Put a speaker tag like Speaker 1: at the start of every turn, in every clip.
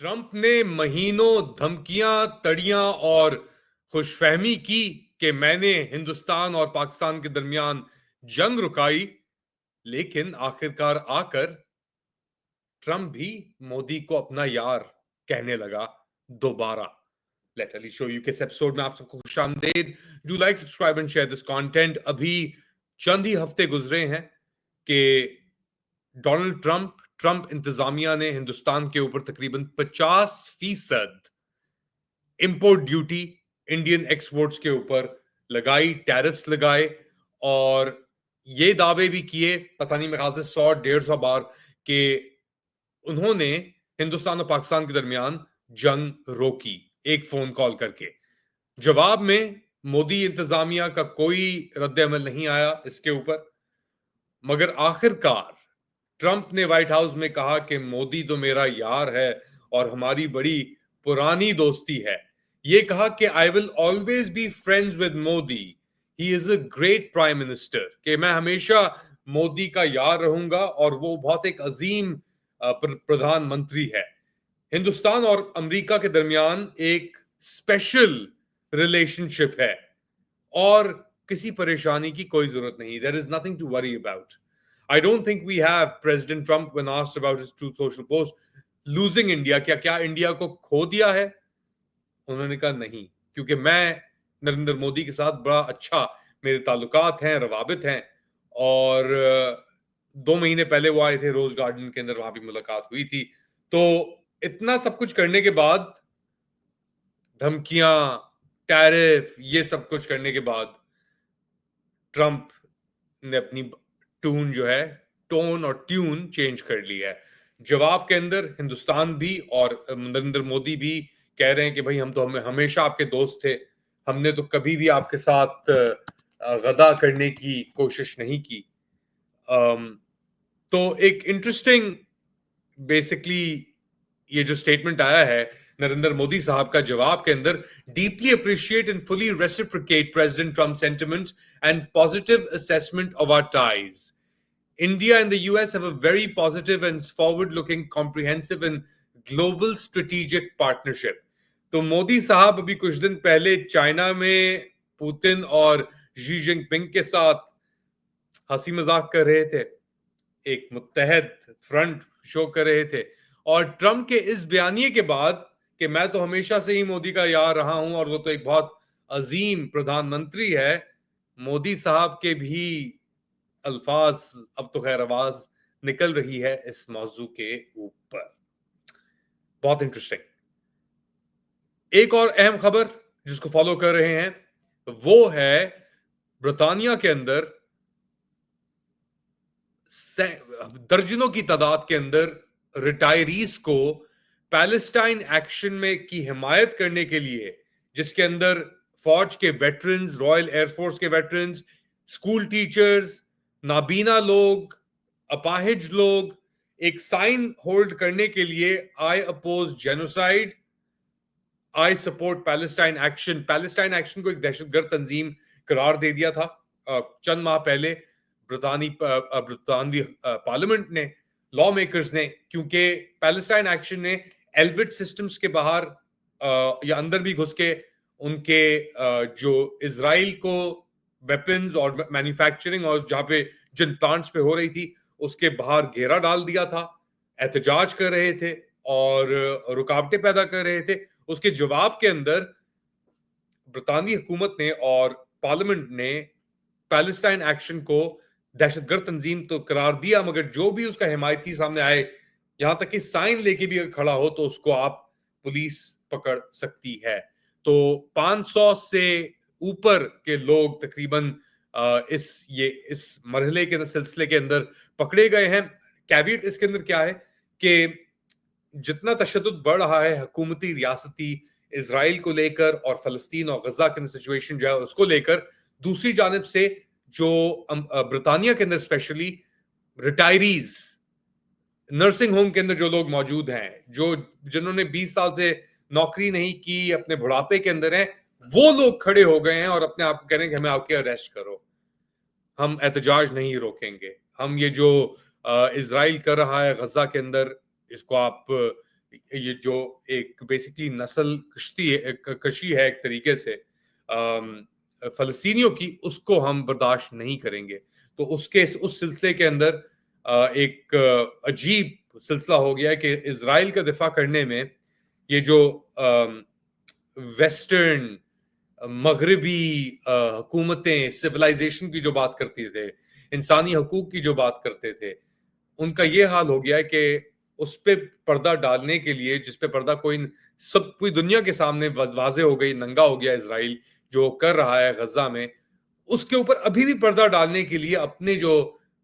Speaker 1: Trump ने महीनों धमकियां, तड़ियां और खुशफहमी की कि मैंने हिंदुस्तान और पाकिस्तान के दरमियान जंग रुकाई, लेकिन आखिरकार आकर ट्रंप भी मोदी को अपना यार कहने लगा दोबारा। लेट अली शो यू किस एपिसोड में आप सबको खुशामदीद। Do like, subscribe and share this content. अभी चंद ही हफ्ते गुजरे हैं कि डोनाल्ड ट्रंप ट्रंप इंतजामिया ने हिंदुस्तान के ऊपर तकरीबन 50% इंपोर्ट ड्यूटी इंडियन एक्सपोर्ट्स के ऊपर लगाई, टैरिफ्स लगाए और ये दावे भी किए, पता नहीं मेरे ख्याल से 100-150 बार, कि उन्होंने हिंदुस्तान और पाकिस्तान के दरमियान जंग रोकी एक फोन कॉल करके। जवाब में मोदी इंतजामिया का कोई रद्द अमल नहीं आया इसके ऊपर, मगर आखिरकार ट्रंप ने व्हाइट हाउस में कहा कि मोदी तो मेरा यार है और हमारी बड़ी पुरानी दोस्ती है। ये कहा कि I will always be friends with Modi, he is a great prime minister, कि मैं हमेशा मोदी का यार रहूंगा और वो बहुत एक अजीम प्रधानमंत्री है। हिंदुस्तान और अमेरिका के दरमियान एक स्पेशल रिलेशनशिप है और किसी परेशानी की कोई जरूरत नहीं। There is nothing to worry about. I don't think we have President Trump when asked about his Truth Social post losing India, क्या क्या इंडिया को खो दिया है? उन्होंने कहा नहीं, क्योंकि मैं नरेंद्र मोदी के साथ बड़ा अच्छा मेरे ताल्लुकात हैं, रवाबित हैं। और 2 महीने पहले वो आए थे रोज गार्डन के अंदर, वहां भी मुलाकात हुई थी। तो इतना सब कुछ करने के बाद, धमकियां, टैरिफ, ये सब कुछ करने के बाद, ट्रंप ने अपनी टून जो है, टोन और ट्यून चेंज कर ली है। जवाब के अंदर हिंदुस्तान भी और नरेंद्र मोदी भी कह रहे हैं कि भाई हम तो हमेशा आपके दोस्त थे, हमने तो कभी भी आपके साथ गदा करने की कोशिश नहीं की। तो एक इंटरेस्टिंग, बेसिकली ये जो स्टेटमेंट आया है नरेंद्र मोदी साहब का जवाब के अंदर, deeply appreciate and fully reciprocate President Trump sentiments and positive assessment of our ties. India and the US have a very positive and forward-looking, comprehensive and global strategic partnership. तो मोदी साहब अभी कुछ दिन पहले चाइना में पुतिन और Xi Jinping के साथ हंसी मजाक कर रहे थे, एक मुत्तहद फ्रंट शो कर रहे थे। और ट्रंप के इस बयानिए के बाद कि मैं तो हमेशा से ही मोदी का यार रहा हूं और वो तो एक बहुत अजीम प्रधानमंत्री है, मोदी साहब के भी अल्फाज अब तो खैर आवाज निकल रही है इस मौजू के ऊपर। बहुत इंटरेस्टिंग। एक और अहम खबर जिसको फॉलो कर रहे हैं वो है ब्रिटानिया के अंदर दर्जनों की तादाद के अंदर रिटायरीज को पैलेस्टाइन एक्शन में की हिमायत करने के लिए, जिसके अंदर फौज के वेटरन्स, रॉयल एयरफोर्स के वेटरन्स, स्कूल टीचर्स, नाबीना लोग, अपाहिज लोग, एक साइन होल्ड करने के लिए I oppose genocide, I support Palestine Action. Palestine Action को एक दहशतगर्द तंजीम करार दे दिया था चंद माह पहले ब्रितानवी पार्लियामेंट ने, लॉ मेकर्स ने, क्योंकि पैलेस्टाइन एक्शन ने एल्बिट सिस्टम्स के बाहर या अंदर भी घुस के उनके जो इजराइल को वेपन्स और मैन्युफैक्चरिंग और जहां पे जिन प्लांट्स पे हो रही थी उसके बाहर घेरा डाल दिया था, एहतजाज कर रहे थे और रुकावटें पैदा कर रहे थे। उसके जवाब के अंदर ब्रितानी हुकूमत ने और पार्लियामेंट ने पैलेस्टाइन एक्शन को दहशतगर्द तंजीम तो करार दिया, मगर जो भी उसका हिमायती सामने आए, यहां तक कि साइन लेके भी अगर खड़ा हो तो उसको आप पुलिस पकड़ सकती है। तो 500 से ऊपर के लोग तकरीबन इस मरहले के सिलसिले के अंदर पकड़े गए हैं। कैवियट इसके अंदर क्या है कि जितना तशद्दुद बढ़ रहा है हुकूमती रियासती इजराइल को लेकर और फलस्तीन और गजा के सिचुएशन जो है उसको लेकर, दूसरी जानब से जो ब्रिटानिया के अंदर स्पेशली रिटायरीज, नर्सिंग होम के अंदर जो लोग मौजूद हैं, जो जिन्होंने 20 साल से नौकरी नहीं की, अपने बुढ़ापे के अंदर हैं, वो लोग खड़े हो गए हैं और अपने आप को कह रहे हैं कि हमें आपके अरेस्ट करो, हम एहतजाज नहीं रोकेंगे। हम ये जो इज़राइल कर रहा है गज़ा के अंदर, इसको आप ये जो एक बेसिकली नस्ल कशी है एक तरीके से फ़लस्तीनियों की, उसको हम बर्दाश्त नहीं करेंगे। तो उस सिलसिले के अंदर एक अजीब सिलसिला हो गया है कि इज़राइल का दिफ़ा करने में ये जो वेस्टर्न मगरबी हुकूमतें सिविलाइजेशन की जो बात करती थे, इंसानी हकूक की जो बात करते थे, उनका ये हाल हो गया है कि उस पे पर्दा डालने के लिए, जिस पे पर्दा सब पूरी दुनिया के सामने वाज़ेह हो गई, नंगा हो गया इज़राइल जो कर रहा है गज़ा में, उसके ऊपर अभी भी पर्दा डालने के लिए अपने जो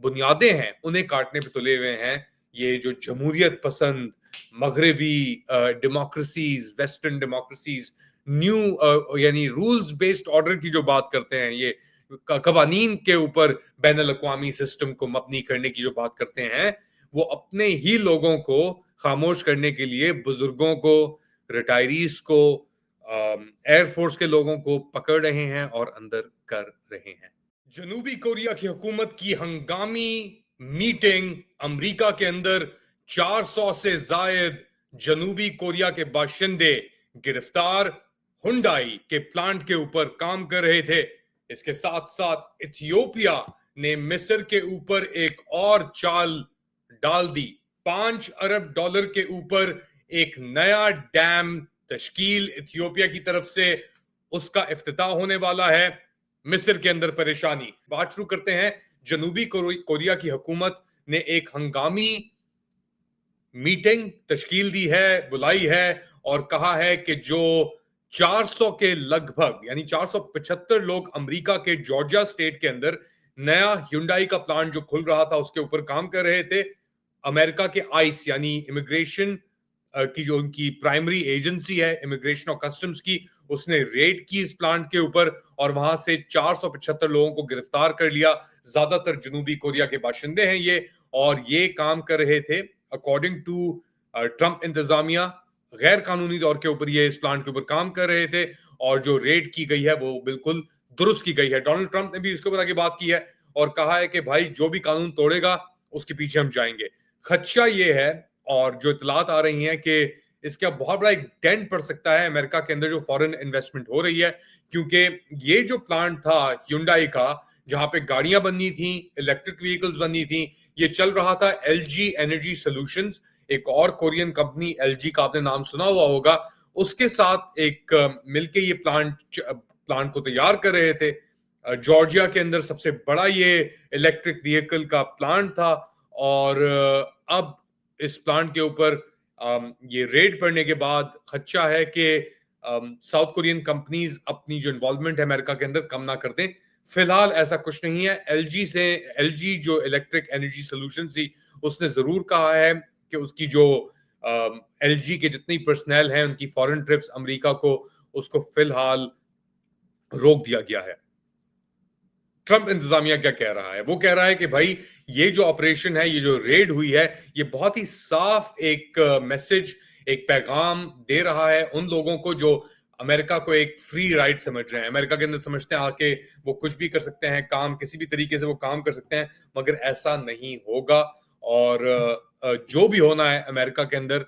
Speaker 1: बुनियादें हैं, उन्हें काटने पे तुले हुए हैं। ये जो जमहूरियत पसंद मगरबी डेमोक्रेसीज, वेस्टर्न डेमोक्रेसीज, यानी रूल्स बेस्ड ऑर्डर की जो बात करते हैं, ये कवानीन के ऊपर बैन अल-अक़वामी सिस्टम को मबनी करने की जो बात करते हैं, वो अपने ही लोगों को खामोश करने के लिए बुजुर्गों को, रिटायरीज को, एयरफोर्स के लोगों को पकड़ रहे हैं और अंदर कर रहे हैं। जनूबी कोरिया की हुकूमत की हंगामी मीटिंग, अमेरिका के अंदर 400 से जायद जनूबी कोरिया के बाशिंदे गिरफ्तार, हुंडई के प्लांट के ऊपर काम कर रहे थे। इसके साथ साथ इथियोपिया ने मिस्र के ऊपर एक और चाल डाल दी। $5 अरब के ऊपर एक नया डैम तश्कील इथियोपिया की तरफ से उसका इफ्तिताह होने वाला है। मिस्र के अंदर परेशानी। बात शुरू करते हैं। जनूबी कोरिया की हुकूमत ने एक हंगामी मीटिंग तश्कील दी है, बुलाई है और कहा है कि जो 400 के लगभग यानी 475 लोग अमेरिका के जॉर्जिया स्टेट के अंदर नया ह्युंडई का प्लांट जो खुल रहा था उसके ऊपर काम कर रहे थे, अमेरिका के आइस यानी इमिग्रेशन की जो उनकी प्राइमरी एजेंसी है इमिग्रेशन और कस्टम्स की, उसने रेड की इस प्लांट के ऊपर और वहां से 475 लोगों को गिरफ्तार कर लिया। ज्यादातर जनूबी कोरिया के बाशिंदे हैं ये, और ये काम कर रहे थे अकॉर्डिंग टू ट्रंप इंतजामिया गैर कानूनी तौर के ऊपर ये इस प्लांट के ऊपर काम कर रहे थे, और जो रेड की गई है वो बिल्कुल दुरुस्त की गई है। डोनाल्ड ट्रंप ने भी इसके ऊपर आगे बात की है और कहा है कि भाई जो भी कानून तोड़ेगा उसके पीछे हम जाएंगे। खदशा ये है, और जो इतलात आ रही हैं कि इसका बहुत बड़ा एक डेंट पड़ सकता है अमेरिका के अंदर जो फॉरेन इन्वेस्टमेंट हो रही है, क्योंकि ये जो प्लांट था ह्युंडई का जहां पे गाड़ियां बननी थी, इलेक्ट्रिक व्हीकल्स बननी थी, ये चल रहा था एलजी एनर्जी सॉल्यूशंस, एक और कोरियन कंपनी एलजी का आपने नाम सुना हुआ होगा, उसके साथ एक मिलके ये प्लांट को तैयार कर रहे थे। जॉर्जिया के अंदर सबसे बड़ा ये इलेक्ट्रिक व्हीकल का प्लांट था, और अब इस प्लांट के ऊपर ये रेड पड़ने के बाद खदशा है कि साउथ कोरियन कंपनीज अपनी जो इन्वॉल्वमेंट है अमेरिका के अंदर कम ना कर दें। फिलहाल ऐसा कुछ नहीं है। एलजी जो इलेक्ट्रिक एनर्जी सॉल्यूशन थी, उसने जरूर कहा है कि उसकी जो एलजी के जितनी पर्सनल हैं उनकी फॉरेन ट्रिप्स अमेरिका को, उसको फिलहाल रोक दिया गया है। ट्रंप इंतजामिया क्या कह रहा है? वो कह रहा है कि भाई ये जो ऑपरेशन है, ये जो रेड हुई है, ये बहुत ही साफ एक मैसेज, एक पैगाम दे रहा है उन लोगों को जो अमेरिका को एक फ्री राइड समझ रहे हैं। अमेरिका के अंदर समझते हैं आके वो कुछ भी कर सकते हैं, काम किसी भी तरीके से वो काम कर सकते हैं, मगर ऐसा नहीं होगा। और जो भी होना है अमेरिका के अंदर,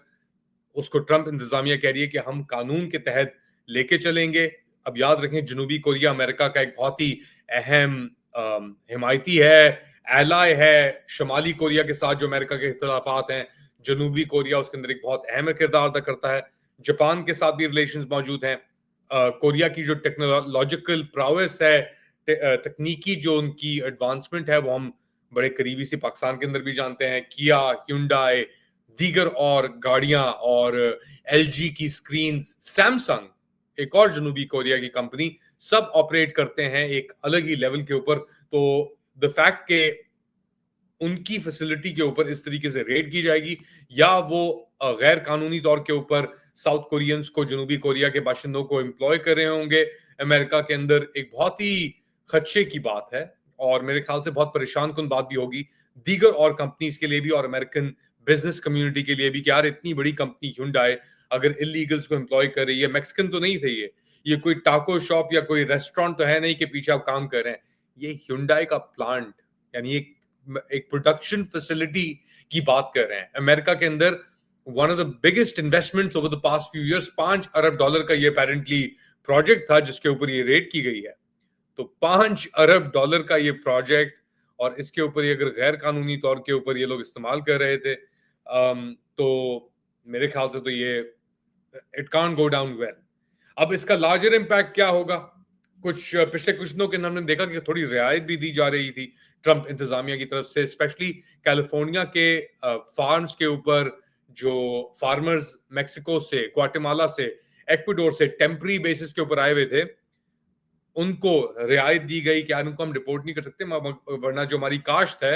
Speaker 1: उसको ट्रंप इंतजामिया कह रही है कि हम कानून के तहत लेके चलेंगे। अब याद रखें, जनूबी कोरिया अमेरिका का एक बहुत ही अहम हिमायती है, एलाय है। शुमाली कोरिया के साथ जो अमेरिका के इख्तिलाफात हैं, जनूबी कोरिया उसके अंदर एक बहुत अहम किरदार अदा करता है। जापान के साथ भी रिलेशंस मौजूद हैं। कोरिया की जो टेक्नोलॉजिकल प्रावेस है, तकनीकी जो उनकी एडवांसमेंट है, वो हम बड़े करीबी से पाकिस्तान के अंदर भी जानते हैं। किया, ह्युंडई, दीगर और गाड़ियां, और एलजी की स्क्रीन, सैमसंग एक और जनूबी कोरिया की कंपनी, सब ऑपरेट करते हैं एक अलग ही लेवल के ऊपर। तो द फैक्ट के उनकी फैसिलिटी के ऊपर इस तरीके से रेड की जाएगी, या वो गैर कानूनी तौर के ऊपर साउथ कोरियंस को, जनूबी कोरिया के बाशिंदों को एम्प्लॉय कर रहे होंगे अमेरिका के अंदर, एक बहुत ही खदशे की बात है, और मेरे ख्याल से बहुत परेशान कुन बात भी होगी दीगर और कंपनीज के लिए भी और अमेरिकन बिजनेस कम्युनिटी के लिए भी कि यार इतनी बड़ी कंपनी ह्युंडई अगर इलीगल्स को एम्प्लॉय कर रही है। मैक्सिकन तो नहीं थे ये कोई टाको शॉप या कोई रेस्टोरेंट तो है नहीं कि पीछे आप काम कर रहे हैं। ये Hyundai का प्लांट, यानी एक प्रोडक्शन फैसिलिटी की बात कर रहे हैं अमेरिका के अंदर। One of the biggest investments over the past few years, $5 अरब का ये अपेरेंटली प्रोजेक्ट था जिसके ऊपर ये रेट की गई है। तो $5 अरब का ये प्रोजेक्ट, और इसके ऊपर ये अगर गैर कानूनी तौर के ऊपर ये लोग इस्तेमाल कर रहे थे, तो मेरे ख्याल से तो ये it can't go down well. अब इसका लार्जर इम्पैक्ट क्या होगा? पिछले कुछ दिनों के अंदर हमने देखा कि थोड़ी रियायत भी दी जा रही थी ट्रंप इंतजामिया की तरफ से, स्पेशली कैलिफोर्निया के फार्म्स के ऊपर, जो फार्मर्स मेक्सिको से, ग्वाटेमाला से, एक्वाडोर से टेम्पररी बेसिस के ऊपर आए हुए थे, उनको रियायत दी गई कि यार उनको हम डिपोर्ट नहीं कर सकते, वरना जो हमारी काश्त है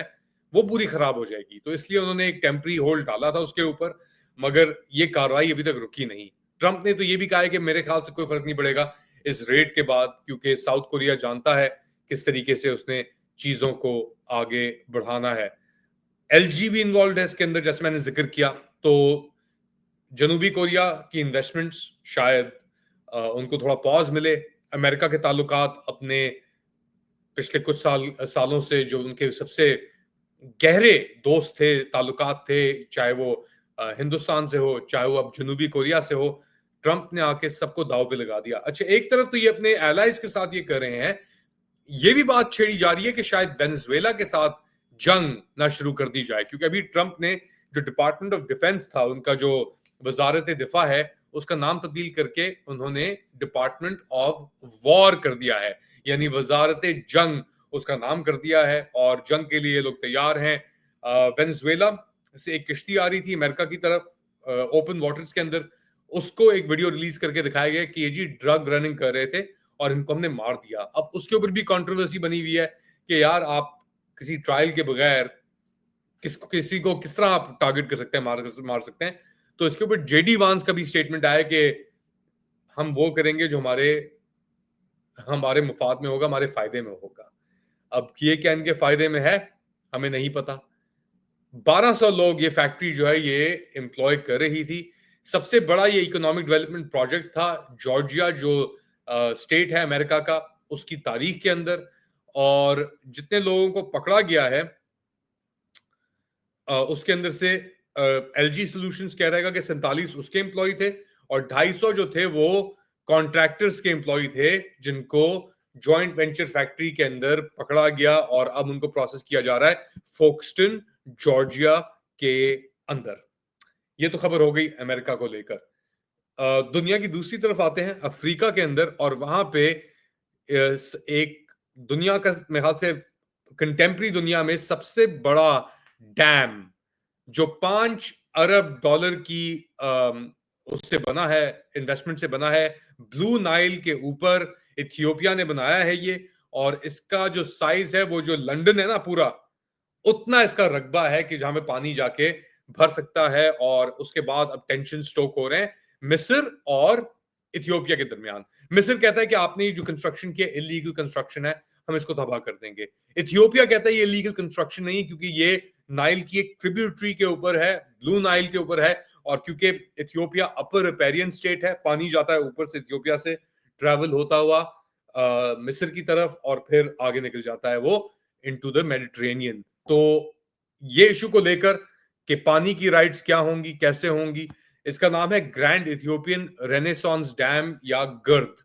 Speaker 1: वो पूरी खराब हो जाएगी। तो इसलिए उन्होंने एक टेम्पररी होल्ड डाला था उसके ऊपर, मगर ये कार्रवाई अभी तक रुकी नहीं। ट्रंप ने तो ये भी कहा है कि मेरे ख्याल से कोई फर्क नहीं पड़ेगा इस रेट के बाद, क्योंकि साउथ कोरिया जानता है किस तरीके से उसने चीजों को आगे बढ़ाना है। एलजी भी इन्वॉल्व है इसके अंदर, जैसे मैंने जिक्र किया। तो जनूबी कोरिया की इन्वेस्टमेंट्स शायद उनको थोड़ा पॉज मिले। अमेरिका के ताल्लुकात अपने पिछले कुछ सालों से जो उनके सबसे गहरे दोस्त थे, ताल्लुकात थे, चाहे वो हिंदुस्तान से हो, चाहे वो अब जनूबी कोरिया से हो, ट्रंप ने आके सबको दाव पे लगा दिया। अच्छा, एक तरफ तो ये अपने एलाइज के साथ ये कर रहे हैं, ये भी बात छेड़ी जा रही है कि शायद वेनेजुएला के साथ जंग ना शुरू कर दी जाए, क्योंकि अभी ट्रंप ने जो डिपार्टमेंट ऑफ डिफेंस था, उनका जो वजारत दिफा है, उसका नाम तब्दील करके उन्होंने डिपार्टमेंट ऑफ वॉर कर दिया है, यानी वजारत जंग उसका नाम कर दिया है, और जंग के लिए लोग तैयार हैं। वेनेजुएला से एक किश्ती आ रही थी अमेरिका की तरफ ओपन वाटर्स के अंदर, उसको एक वीडियो रिलीज करके दिखाया गया कि ये जी ड्रग रनिंग कर रहे थे और इनको हमने मार दिया। अब उसके ऊपर भी कंट्रोवर्सी बनी हुई है कि यार आप किसी ट्रायल के बगैर किसी को किस तरह आप टारगेट कर सकते हैं, मार सकते हैं। तो इसके ऊपर जेडी वांस का भी स्टेटमेंट आया कि हम वो करेंगे जो हमारे हमारे मुफाद में होगा, हमारे फायदे में होगा। अब ये क्या इनके फायदे में है, हमें नहीं पता। 1200 लोग ये फैक्ट्री जो है ये एम्प्लॉय कर रही थी। सबसे बड़ा ये इकोनॉमिक डेवलपमेंट प्रोजेक्ट था जॉर्जिया, जो स्टेट है अमेरिका का, उसकी तारीख के अंदर। और जितने लोगों को पकड़ा गया है उसके अंदर से एलजी सॉल्यूशंस कह रहेगा कि 47 उसके एम्प्लॉय थे, और 250 जो थे वो कॉन्ट्रैक्टर्स के एम्प्लॉय थे, जिनको जॉइंट वेंचर फैक्ट्री के अंदर पकड़ा गया और अब उनको प्रोसेस किया जा रहा है फोक्सटन, जॉर्जिया के अंदर। ये तो खबर हो गई अमेरिका को लेकर। दुनिया की दूसरी तरफ आते हैं, अफ्रीका के अंदर, और वहां पे एक दुनिया का मेरे ख्याल से कंटेम्प्रेरी दुनिया में सबसे बड़ा डैम, जो $5 अरब की उससे बना है, इन्वेस्टमेंट से बना है, ब्लू नाइल के ऊपर इथियोपिया ने बनाया है ये। और इसका जो साइज है, वो जो लंदन है ना पूरा, उतना इसका रकबा है कि जहां पे पानी जाके भर सकता है। और उसके बाद अब टेंशन स्टोक हो रहे हैं मिस्र और इथियोपिया के दरमियान। मिस्र कहता है कि आपने ये जो कंस्ट्रक्शन किया इलीगल कंस्ट्रक्शन है, हम इसको तबाह कर देंगे। इथियोपिया कहता है ये इलीगल कंस्ट्रक्शन नहीं, क्योंकि ये नाइल की एक ट्रिब्यूटरी के ऊपर है, ब्लू नाइल के ऊपर है, और क्योंकि इथियोपिया अपर रिपेरियन स्टेट है, पानी जाता है ऊपर से इथियोपिया से ट्रैवल होता हुआ मिस्र की तरफ, और फिर आगे निकल जाता है वो इनटू द मेडिटेरेनियन। तो ये इशू को लेकर कि पानी की राइट्स क्या होंगी, कैसे होंगी, इसका नाम है ग्रैंड इथियोपियन रेनेसांस डैम या गर्द,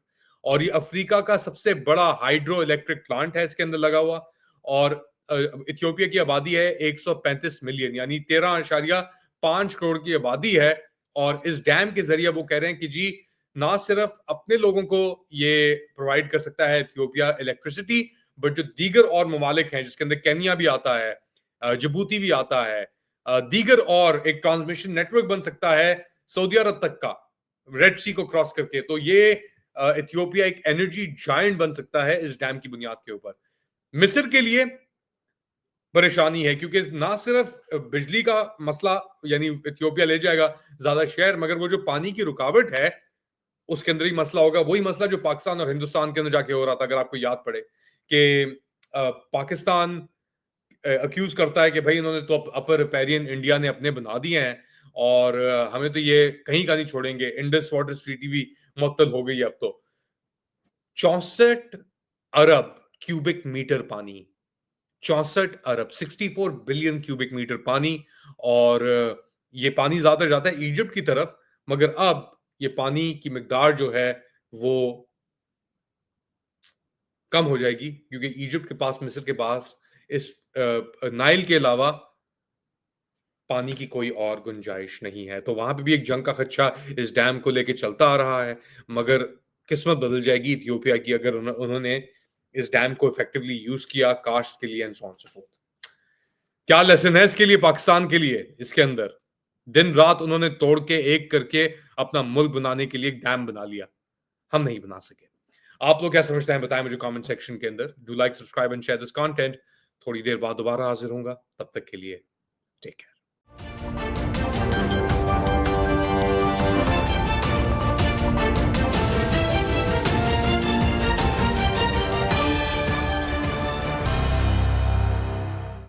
Speaker 1: और ये अफ्रीका का सबसे बड़ा हाइड्रो इलेक्ट्रिक प्लांट है इसके अंदर लगा हुआ। और इथियोपिया की आबादी है 135 मिलियन, यानी 13.5 करोड़ की आबादी है। और इस डैम के जरिए वो कह रहे हैं कि जी ना सिर्फ अपने लोगों को ये प्रोवाइड कर सकता है इथियोपिया इलेक्ट्रिसिटी, बट जो दीगर और ममालिक हैं, जिसके अंदर केन्या भी आता है, जिबूती भी आता है, दीगर और एक ट्रांसमिशन नेटवर्क बन सकता है सऊदी अरब तक का, रेड सी को क्रॉस करके। तो ये इथियोपिया एक एनर्जी जायंट बन सकता है इस डैम की बुनियाद के ऊपर। मिस्र के लिए परेशानी है, क्योंकि ना सिर्फ बिजली का मसला, यानी इथियोपिया ले जाएगा ज्यादा शेयर, मगर वो जो पानी की रुकावट है उसके अंदर ही मसला होगा। वही मसला जो पाकिस्तान और हिंदुस्तान के अंदर जाके हो रहा था, अगर आपको याद पड़े कि पाकिस्तान अक्यूज करता है कि भाई इन्होंने तो अपर रिपेरियन इंडिया ने अपने बना दिए हैं, और हमें तो ये कहीं का नहीं छोड़ेंगे। इंडस वाटर ट्रीटी भी मुअत्तल हो गई है अब तो। 64 अरब क्यूबिक मीटर पानी, 64 अरब 64 बिलियन क्यूबिक मीटर पानी। और ये पानी ज्यादा जाता है इजिप्ट की तरफ, मगर अब ये पानी की मिकदार जो है वो कम हो जाएगी, क्योंकि इजिप्ट के पास, मिस्र के पास इस नाइल के अलावा पानी की कोई और गुंजाइश नहीं है। तो वहां पे भी एक जंग का खदशा इस डैम को लेके चलता आ रहा है। मगर किस्मत बदल जाएगी इथियोपिया की अगर उन्होंने इस डैम को इफेक्टिवली यूज किया कास्ट के लिए and so on so fourth. क्या लेसन है इसके लिए, पाकिस्तान के लिए? इसके अंदर दिन रात उन्होंने तोड़ के एक करके अपना मुल्क बनाने के लिए एक डैम बना लिया। हम नहीं बना सके। आप लोग क्या समझते हैं बताएं मुझे कमेंट सेक्शन के अंदर। Do like, subscribe and share this content. थोड़ी देर बाद दोबारा हाजिर होऊंगा, तब तक के लिए टेक केयर।